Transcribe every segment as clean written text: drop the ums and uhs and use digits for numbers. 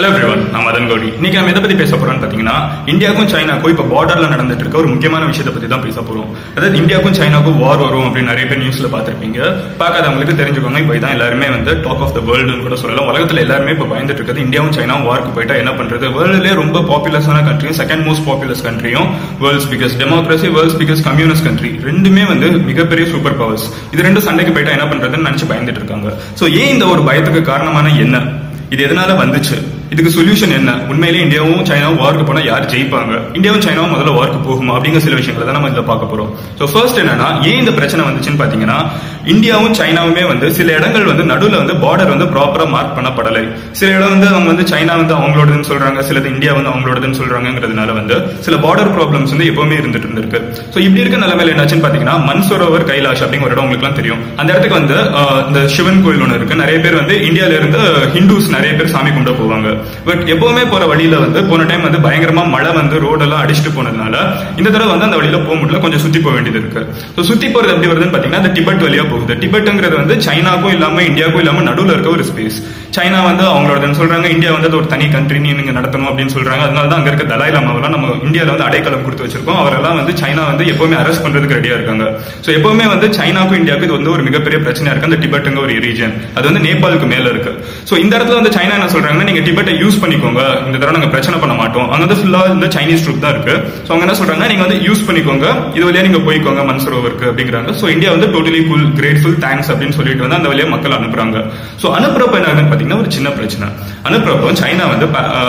Hello everyone, நான் மதன் கௌரி. இன்னைக்கு நம்ம எதை பத்தி பேச போறோம்னு பாத்தீங்கன்னா, இந்தியாவுக்கும் சைனாக்கும் இப்ப பார்டர்ல நடந்துட்டு இருக்க ஒரு முக்கியமான விஷயத்தை பத்தி தான் பேச போறோம். அதாவது இந்தியாவுக்கும் சைனாக்கும் வார் வரும் அப்படின்னு நிறைய பேர் நியூஸ்ல பாத்திருப்பீங்க. பார்க்காதவங்களுக்கு தெரிஞ்சுக்கோங்க, இப்ப இதான் எல்லாருமே வந்து டாக் ஆஃப் த வேர்ல்டு கூட சொல்லலாம். உலகத்துல எல்லாருமே இப்ப பயந்துட்டு இருக்கிறது இந்தியாவும் சைனாவும் வார்க்கு போயிட்டா என்ன பண்றது. வேர்ல்ட்லயே ரொம்ப பாப்புலஸான கண்ட்ரியும் செகண்ட் மோஸ்ட் பாப்புலஸ் கண்ட்ரியும் world's biggest democracy, world's biggest communist country, ரெண்டுமே வந்து மிகப்பெரிய சூப்பர் பவர்ஸ். இது ரெண்டும் சண்டைக்கு போயிட்டா என்ன பண்றதுன்னு நினைச்சு பயந்துட்டு இருக்காங்க. சோ ஏன் இந்த ஒரு பயத்துக்கு காரணமான என்ன, இது எதனால வந்துச்சு, இதுக்கு சொல்யூஷன் என்ன, உண்மையிலேயே இந்தியாவும் சைனாவும் வார்க்கு போனா யார் ஜெயிப்பாங்க, இந்தியாவும் சைனாவும் முதல்ல வார்க்கு போகுமா அப்படிங்கிற சில விஷயங்களை தான் நம்ம இதுல பார்க்க போறோம். சோ ஃபர்ஸ்ட் என்னன்னா, ஏன் இந்த பிரச்சனை வந்துச்சுன்னு பாத்தீங்கன்னா, இந்தியாவும் சைனாவுமே வந்து சில இடங்கள் வந்து நடுவுல வந்து பார்டர் வந்து ப்ராப்பரா மார்க் பண்ணப்படலை. சில இடம் வந்து அவங்க வந்து சைனா வந்து அவங்களோடதுன்னு சொல்றாங்க, சிலது இந்தியா வந்து அவங்களோடதுன்னு சொல்றாங்கிறதுனால வந்து சில பார்டர் ப்ராப்ளம்ஸ் வந்து எப்பவுமே இருந்துட்டு இருந்திருக்கு. சோ இப்படி இருக்க நிலைமையில என்னாச்சுன்னு பாத்தீங்கன்னா, மன்சரோவர் கைலாஷ் அப்படிங்கிற ஒரு இடம் உங்களுக்கு எல்லாம் தெரியும். அந்த இடத்துக்கு வந்து இந்த சிவன் கோயில் ஒன்று இருக்கு. நிறைய பேர் வந்து இந்தியால இருந்து ஹிந்துஸ் நிறைய பேர் சாமி கும்பிட போவாங்க. பட் எப்பவுமே போற வழியில வந்து போன டைம் வந்து பயங்கரமா மழை வந்து ரோடெல்லாம் அடிச்சுட்டு போனதுனால இந்த தடவை வந்து அந்த வழியில போக முடியல, கொஞ்சம் சுத்தி போக வேண்டியது இருக்கு. ஸோ சுத்தி போறது எப்படி வருதுன்னு பாத்தீங்கன்னா, அந்த டிபெட் வழியா போகுது. டிபெட்ங்கிறது வந்து சைனாக்கும் இல்லாம இந்தியாவுக்கும் இல்லாம நடுவில் இருக்க ஒரு ஸ்பேஸ். சைனா வந்து அவங்களோடன்னு சொல்றாங்க, இந்தியா வந்து ஒரு தனி கண்ட்ரி நீங்க நடத்தணும் அப்படின்னு சொல்றாங்க. அதனால தான் அங்க இருக்க தலாய் லாமாவெல்லாம் நம்ம இந்தியாவில வந்து அடைக்கலம் கொடுத்து வச்சிருக்கோம். அவரெல்லாம் வந்து சைனா வந்து எப்பவுமே அரெஸ்ட் பண்றதுக்கு ரெடியா இருக்காங்க. ஸோ எப்பவுமே வந்து சைனாக்கும் இந்தியாவுக்கும் இது வந்து ஒரு மிகப்பெரிய பிரச்சனையா இருக்கு. அந்த டிபெட்ங்க ஒரு ரீஜன் அது வந்து நேபாளுக்கு மேல இருக்கு. ஸோ இந்த இடத்துல வந்து சைனா என்ன சொல்றாங்கன்னா, நீங்க டிபெட்டை யூஸ் பண்ணிக்கோங்க, இந்த தடவை நாங்க பிரச்சனை பண்ண மாட்டோம். அங்க வந்து ஃபுல்லா இந்த சைனீஸ் ட்ரூப் தான் இருக்கு. ஸோ அவங்க என்ன சொல்றாங்க, நீங்க வந்து யூஸ் பண்ணிக்கோங்க, இது வழியா நீங்க போய்க்கோங்க மன்சரோவருக்கு அப்படிங்கிறாங்க. ஸோ இந்தியா வந்து டோட்டலி ஃபுல் கிரேட்ஃபுல் தேங்க்ஸ் அப்படின்னு சொல்லிட்டு வந்து அந்த வழியா மக்கள் அனுப்புறாங்க. ஸோ அனுப்புறப்ப என்ன ஆகுதுன்னு பாத்தீங்கன்னா, ஒரு சின்ன பிரச்சனை. அனுப்புறப்போ சைனா வந்து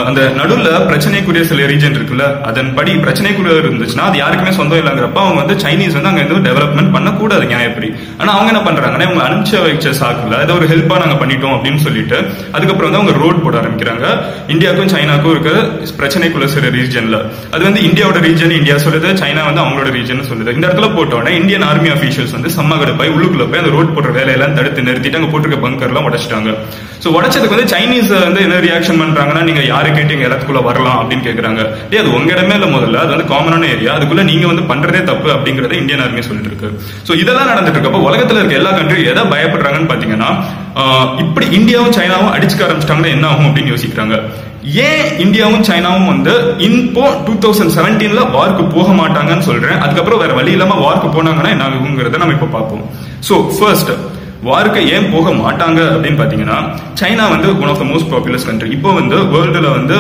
அந்த நடுவுல பிரச்சனைக்குரிய சில ரீஜன் இருக்குல்ல, அதன்படி பிரச்சனைக்குரிய இருந்துச்சுன்னா அது யாருக்குமே சொந்தம் இல்லைங்கிறப்ப அவங்க வந்து சைனீஸ் வந்து அங்க எதுவும் டெவலப்மெண்ட் பண்ணக்கூடாது நியாயப்படி. ஆனா அவங்க என்ன பண்றாங்கன்னா, இவங்க அனுப்பிச்ச வச்ச சாக்குல ஏதோ ஒரு ஹெல்ப்பா நாங்க பண்ணிட்டோம் அப்படின்னு சொல்லிட்டு அதுக்கப்புறம் வந்து அவங்க ரோட் போட ஆரம்பிக்கிறாங்க. இந்தியாவுக்கும் சைனாக்கும் இருக்க பிரச்சனைக்குள்ள சில ரீஜன்ல அது வந்து இந்தியாவோட ரீஜன் இந்தியா சொல்லுது, சைனா வந்து அவங்களோட ரீஜன் சொல்லுது. இந்த இடத்துல போட்டோன்னா இந்தியன் ஆர்மி அபிஷியல்ஸ் வந்து சம்மகடுப்பாய் உள்ளுக்குள்ள போய் அந்த ரோட் போடுற வேலையெல்லாம் தடுத்து நிறுத்திட்டு அங்க போட்டிருக்க பங்கர் எல்லாம் உடைச்சிட்டாங்க. சோ உடைச்சதுக்கு வந்து சைனீஸ் வந்து என்ன ரியாக்ஷன் பண்றாங்கன்னா, நீங்க யாரு கேட்டு எங்க இடத்துக்குள்ள வரலாம் அப்படின்னு கேக்குறாங்க. அது உங்க இடமே இல்ல, முதல்ல அது வந்து காமனான ஏரியா, அதுக்குள்ள நீங்க வந்து பண்றதே தப்பு அப்படிங்கறத இந்தியன் ஆர்மி சொல்லிட்டு இருக்கு. சோ இதெல்லாம் நடந்துட்டு இருக்கப்போ உலகத்துல இருக்க எல்லா கண்ட்ரியும் எதை பயப்படுறாங்கன்னு பாத்தீங்கன்னா, இப்படி இந்தியாவும் சைனாவும் அடிச்சுக்க ஆரம்பிச்சிட்டாங்கன்னா என்ன ஆகும் அப்படின்னு யோசிக்கிறாங்க. ஏன் இந்தியாவும் சைனாவும் வந்து இப்போ 2017 வார்க்கு போக மாட்டாங்கன்னு சொல்றேன். அதுக்கப்புறம் வேற வழி இல்லாம வார்க்கு போனாங்கன்னா என்ன ஆகுங்கிறத நம்ம இப்ப பார்ப்போம். சோ ஃபர்ஸ்ட் வார்க்கு ஏன் போக மாட்டாங்க அப்படின்னு பாத்தீங்கன்னா, சைனா வந்து one of the most populous country. இப்போ வந்து வேர்ல்டுல வந்து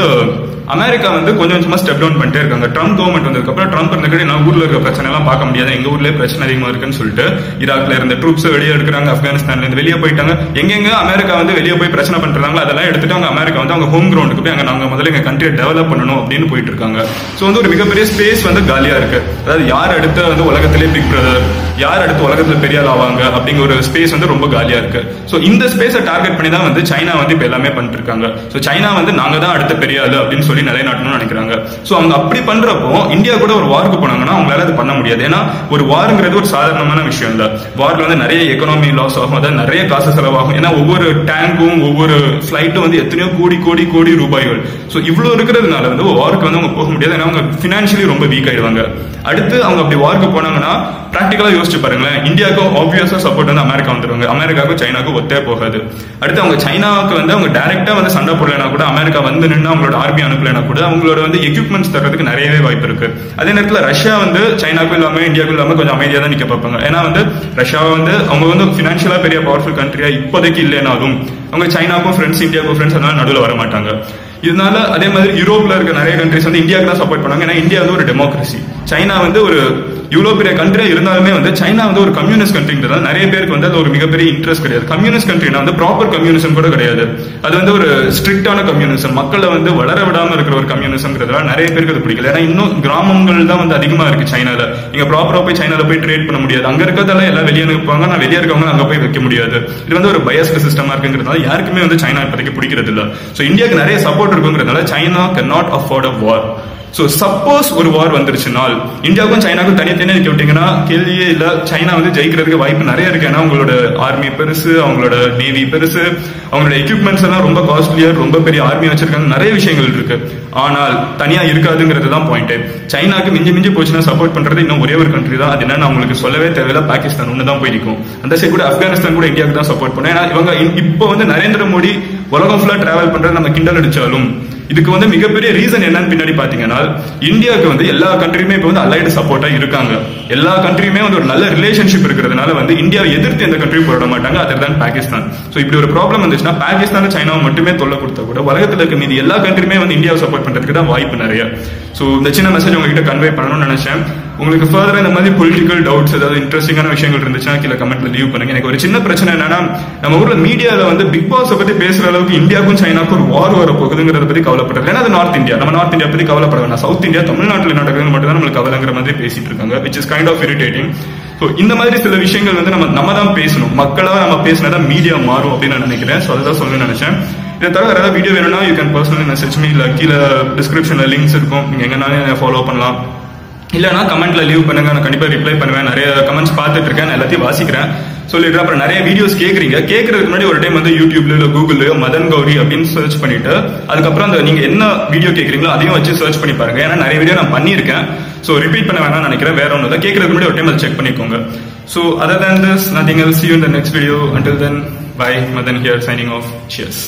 அமெரிக்கா வந்து கொஞ்சம் கொஞ்சமா ஸ்டெப் டவுன் பண்ணிட்டே இருக்காங்க. ட்ரம்ப் கவர்மெண்ட் வந்ததுக்கு அப்புறம் ட்ரம்ப் இருந்துக்கிட்டு நான் ஊர்ல இருக்க பிரச்சனை எல்லாம் பார்க்க முடியாது, எங்க ஊர்லயே பிரச்சனை அதிகமா இருக்குன்னு சொல்லிட்டு ஈராக்ல இருந்த ட்ரூப்ஸ் வெளியே எடுக்கிறாங்க, ஆப்கானிஸ்தான்ல இருந்து வெளியே போயிட்டாங்க. எங்கெங்க அமெரிக்கா வந்து வெளியே போய் பிரச்சனை பண்றாங்களோ அதெல்லாம் எடுத்துட்டு அவங்க அமெரிக்கா வந்து அவங்க ஹோம் கிரவுண்டுக்கு போய் அங்க நாங்க முதல்ல எங்க கண்ட்ரியை டெவலப் பண்ணணும் அப்படின்னு போயிட்டு இருக்காங்க. சோ வந்து ஒரு மிகப்பெரிய ஸ்பேஸ் வந்து காலியா இருக்கு. அதாவது யார் அடுத்து வந்து உலகத்திலே பிக் பிரதர், யார் அடுத்து உலகத்துல பெரிய ஆள் ஆவாங்க அப்படிங்கிற ஒரு ஸ்பேஸ் வந்து ரொம்ப காலியா இருக்கு. சோ இந்த ஸ்பேஸை டார்கெட் பண்ணி தான் வந்து சைனா வந்து இப்ப எல்லாமே பண்ணிட்டு இருக்காங்க. சோ சைனா வந்து நாங்க தான் அடுத்த பெரிய ஆளு அப்படின்னு சொல்லி நிலைநாட்டணும்னு நினைக்கிறாங்க. சோ அவங்க அப்படி பண்றப்போ இந்தியா கூட ஒரு வார்க்கு போனாங்கன்னா அவங்களால அது பண்ண முடியாது. ஏன்னா ஒரு வாருங்கிறது ஒரு சாதாரணமான விஷயம் இல்ல. வார்ல வந்து நிறைய எக்கனாமி லாஸ் ஆகும், அதாவது நிறைய காசு செலவாகும். ஏன்னா ஒவ்வொரு டேங்கும் ஒவ்வொரு பிளைட்டும் வந்து எத்தனையோ கோடி கோடி கோடி ரூபாய்கள். சோ இவ்வளவு இருக்கிறதுனால வந்து வார்க்கு வந்து அவங்க போக முடியாது. ஏன்னா அவங்க பினான்சியலி ரொம்ப வீக் ஆயிடுவாங்க. அடுத்து அவங்க அப்படி வார்க்கு போனாங்கன்னா பிராக்டிகலா யோசிச்சு பாருங்களேன், இந்தியாவுக்கு ஆப்வியஸா சப்போர்ட் வந்து அமெரிக்கா வந்துருவாங்க, அமெரிக்காவுக்கும் சைனாக்கும் ஒத்தே போகாது. அடுத்து அவங்க சைனாவுக்கு வந்து அவங்க டைரக்டா வந்து சண்டை போடலைன்னா கூட, அமெரிக்கா வந்து நின்று அவங்களோட ஆர்மி அனுப்பலைன்னா கூட அவங்களோட வந்து எக்யூப்மெண்ட்ஸ் தரதுக்கு நிறையவே வாய்ப்பு இருக்கு. அதே நேரத்தில் ரஷ்யா வந்து சைனாக்கும் இல்லாம இந்தியாவுக்கும் இல்லாம கொஞ்சம் அமைதியா தான் நிக்க பார்ப்பாங்க. ஏன்னா வந்து ரஷ்யா வந்து அவங்க வந்து பினான்சியலா பெரிய பவர்ஃபுல் கண்ட்ரியா இப்போதைக்கு இல்லைனாலும் அவங்க சைனாக்கும் ஃப்ரெண்ட்ஸ் இந்தியாவுக்கும் ஃப்ரெண்ட்ஸ், அதனால நடுவில் வர மாட்டாங்க. இதனால அதே மாதிரி யூரோப்ல இருக்க நிறைய கண்ட்ரிஸ் வந்து இந்தியாவுக்கு தான் சப்போர்ட் பண்ணாங்க. ஏன்னா இந்தியா வந்து ஒரு டெமோக்ரஸி, சைனா வந்து ஒரு இவ்வளவு பெரிய கண்ட்ரியா இருந்தாலுமே வந்து சைனா வந்து ஒரு கம்யூனிஸ்ட் கண்ட்ரிங்கிறதால நிறைய பேருக்கு வந்து அது ஒரு மிகப்பெரிய இன்ட்ரெஸ்ட் கிடையாது. கம்யூனிஸ்ட் கண்ட்ரினா வந்து ப்ராப்பர் கம்யூனிசம் கூட கிடையாது, அது வந்து ஒரு ஸ்ட்ரிக்டான கம்யூனிசம், மக்களை வந்து வளர விடாம இருக்கிற ஒரு கம்யூனிசம்ங்கிறதால நிறைய பேருக்கு அது பிடிக்கல. ஏன்னா இன்னும் கிராமங்கள் தான் வந்து அதிகமா இருக்கு சைனால. நீங்க ப்ராப்பரா போய் சைனால போய் ட்ரேட் பண்ண முடியாது. அங்க இருக்கிறதால எல்லாம் வெளியே அனுப்புவாங்க, நான் வெளியே இருக்கவங்க அங்க போய் வைக்க முடியாது. இது வந்து ஒரு பயஸ்டு சிஸ்டமா இருக்குங்கிறதால யாருக்குமே வந்து சைனா இப்போதைக்கு பிடிக்கிறது இல்ல. சோ இந்தியாவுக்கு நிறைய சப்போர்ட் இருக்குங்கிறதால China can not afford a war. So suppose ஒரு வார் வந்துருச்சுனால் இந்தியாவுக்கும் சைனாக்கும் தனித்தனியா நிக்க விட்டீங்கன்னா கேள்வியே இல்ல, சைனா வந்து ஜெயிக்கிறதுக்கு வாய்ப்பு நிறைய இருக்கு. ஏன்னா அவங்களோட ஆர்மி பெருசு, அவங்களோட நேவி பெருசு, அவங்களோட எக்யூப்மெண்ட்ஸ் எல்லாம் ரொம்ப காஸ்ட்லியர், ரொம்ப பெரிய ஆர்மி வச்சிருக்காங்க, நிறைய விஷயங்கள் இருக்கு. ஆனால் தனியா இருக்காதுங்கிறது தான் பாயிண்ட். சைனாக்கு மிஞ்சி மிஞ்சி போச்சுன்னா சப்போர்ட் பண்றது இன்னும் ஒரே ஒரு கண்ட்ரி தான். அது என்னன்னு அவங்களுக்கு சொல்லவே தேவையில்ல, பாகிஸ்தான் ஒண்ணு தான் போய் நிற்கும். அந்த சைடு கூட ஆப்கானிஸ்தான் கூட இந்தியாவுக்கு தான் சப்போர்ட் பண்ணும். ஏன்னா இவங்க இப்போ வந்து நரேந்திர மோடி உலகம் ஃபுல்லா டிராவல் பண்றது நம்ம கிண்டல் அடிச்சாலும் இதுக்கு வந்து மிகப்பெரிய ரீசன் என்னன்னு பின்னாடி பாத்தீங்கன்னா, இந்தியாவுக்கு வந்து எல்லா கண்ட்ரியுமே இப்போ வந்து அலைடு சப்போர்ட்டா இருக்காங்க. எல்லா கண்ட்ரியுமே வந்து ஒரு நல்ல ரிலேஷன்ஷிப் இருக்கிறதுனால வந்து இந்தியாவை எதிர்த்து எந்த கண்ட்ரியும் போட மாட்டாங்க, அதர் தான் பாகிஸ்தான். சோ இப்படி ஒரு ப்ராப்ளம் வந்துச்சுன்னா பாகிஸ்தான் சைனாவை மட்டுமே தொல்லை கொடுத்தா கூட உலகத்துல இருக்க மீதி எல்லா கண்ட்ரியுமே வந்து இந்தியாவை சப்போர்ட் பண்றதுக்கு தான் வாய்ப்பு நிறைய. சோ இந்த சின்ன மெசேஜ் உங்ககிட்ட கன்வே பண்ணணும்னு நினைச்சேன். உங்களுக்கு ஃபர்தரா இந்த மாதிரி பொலிட்டிக்கல் டவுட்ஸ் ஏதாவது இன்ட்ரெஸ்டிங்கான விஷயங்கள் இருந்துச்சுன்னா கீழே கமெண்ட்ல லீவ் பண்ணுங்க. எனக்கு ஒரு சின்ன பிரச்சனை என்னன்னா, நம்ம ஊர்ல மீடியால வந்து பிக் பாஸ் பத்தி பேசுற அளவுக்கு இந்தியாவுக்கும் சைனாக்கும் ஒரு வார் வர போகுதுங்கிறத பத்தி கவலைப்படுறது. ஏன்னா அது நார்த் இந்தியா, நம்ம நார்த் இந்தியா பத்தி கவலைப்பட வேண்டாம். சவுத் இந்தியா தமிழ்நாட்டில் நடக்குதுன்னு மட்டும் தான் நம்மளுக்கு கவலைங்கிற மாதிரி பேசிட்டு இருக்காங்க, which is kind of irritating. So இந்த மாதிரி சில விஷயங்கள் வந்து நம்ம தான் பேசணும், மக்களாக நம்ம பேசினாதான் மீடியா மாறும் அப்படின்னு நான் நினைக்கிறேன். ஸோ அதை சொல்லணும்னு நினைச்சேன். இதை தவிர வேற ஏதாவது வீடியோ வேணும்னா you can personally message me, இல்லை கீழே டிஸ்கிரிப்ஷன்ல லிங்க்ஸ் இருக்கும், நீங்க எங்கனாலும் ஃபாலோ பண்ணலாம். இல்லைனா கமெண்ட்ல லீவ் பண்ணுங்க, நான் கண்டிப்பா ரிப்ளை பண்ணுவேன். நிறைய கமெண்ட்ஸ் பார்த்துட்டு இருக்கேன், நான் எல்லாத்தையும் வாசிக்கிறேன், சொல்லிட்டு அப்புறம் நிறைய வீடியோஸ் கேட்கறதுக்கு முன்னாடி ஒரு டைம் வந்து யூடியூப்ல இல்ல கூகுள்லயோ மதன் கௌரி அப்படின்னு சர்ச் பண்ணிட்டு அதுக்கப்புறம் அந்த நீங்க என்ன வீடியோ கேட்கறீங்களோ அதையும் வச்சு சர்ச் பண்ணி பாருங்க. ஏன்னா நிறைய வீடியோ நான் பண்ணியிருக்கேன், ஸோ ரிப்பீட் பண்ண வேணாம்னு நினைக்கிறேன். வேற ஒன்றும் இல்லை, கேட்கறதுக்கு முன்னாடி ஒரு டைம் அதை செக் பண்ணிக்கோங்க. So other than this, nothing else. See you in the next video. Until then, bye. Madan here signing off. Cheers.